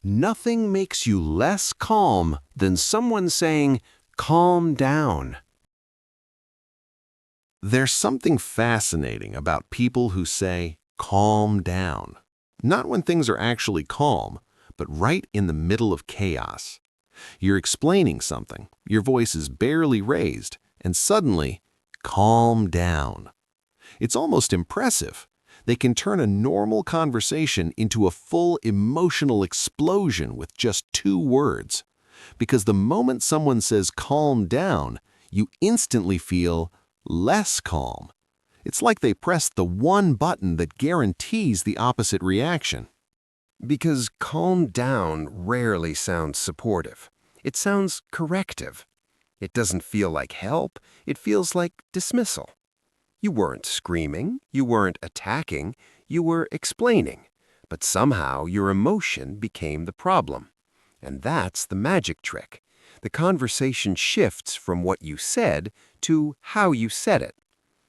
Nothing makes you less calm than someone saying, "Calm down." There's something fascinating about people who say, "Calm down." Not when things are actually calm, but right in the middle of chaos. You're explaining something, your voice is barely raised, and suddenly, calm down. It's almost impressive. They can turn a normal conversation into a full emotional explosion with just 2 words. Because the moment someone says calm down, you instantly feel less calm. It's like they pressed the one button that guarantees the opposite reaction. Because calm down rarely sounds supportive. It sounds corrective. It doesn't feel like help, it feels like dismissal. You weren't screaming, you weren't attacking, you were explaining. But somehow your emotion became the problem. And that's the magic trick. The conversation shifts from what you said to how you said it.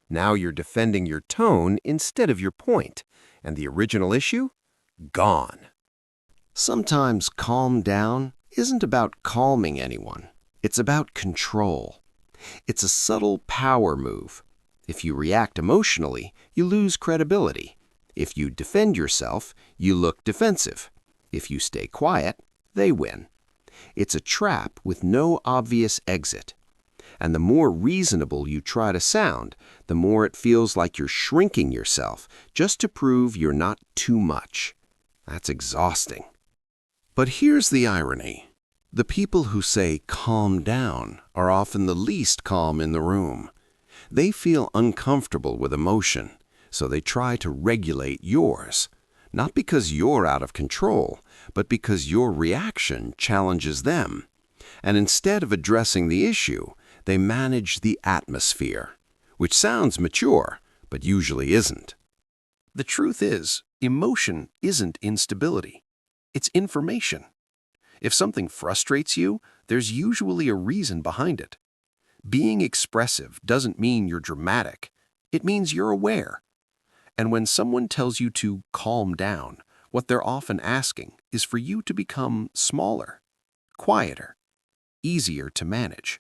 Now you're defending your tone instead of your point, and the original issue? Gone. Sometimes calm down isn't about calming anyone. It's about control. It's a subtle power move. If you react emotionally, you lose credibility. If you defend yourself, you look defensive. If you stay quiet, they win. It's a trap with no obvious exit. And the more reasonable you try to sound, the more it feels like you're shrinking yourself just to prove you're not too much. That's exhausting. But here's the irony. The people who say calm down are often the least calm in the room. They feel uncomfortable with emotion, so they try to regulate yours. Not because you're out of control, but because your reaction challenges them. And instead of addressing the issue, they manage the atmosphere, which sounds mature, but usually isn't. The truth is, emotion isn't instability. It's information. If something frustrates you, there's usually a reason behind it. Being expressive doesn't mean you're dramatic. It means you're aware. And when someone tells you to calm down, what they're often asking is for you to become smaller, quieter, easier to manage.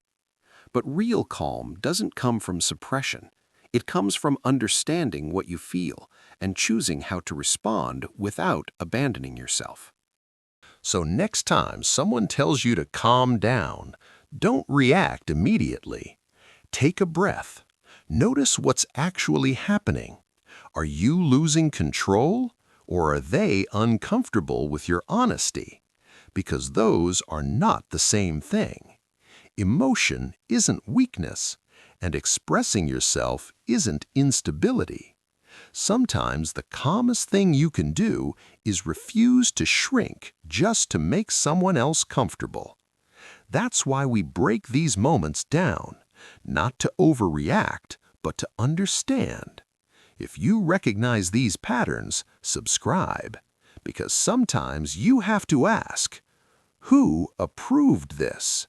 But real calm doesn't come from suppression. It comes from understanding what you feel and choosing how to respond without abandoning yourself. So next time someone tells you to calm down, don't react immediately. Take a breath. Notice what's actually happening. Are you losing control, or are they uncomfortable with your honesty? Because those are not the same thing. Emotion isn't weakness, and expressing yourself isn't instability. Sometimes the calmest thing you can do is refuse to shrink just to make someone else comfortable. That's why we break these moments down, not to overreact, but to understand. If you recognize these patterns, subscribe, because sometimes you have to ask, who approved this?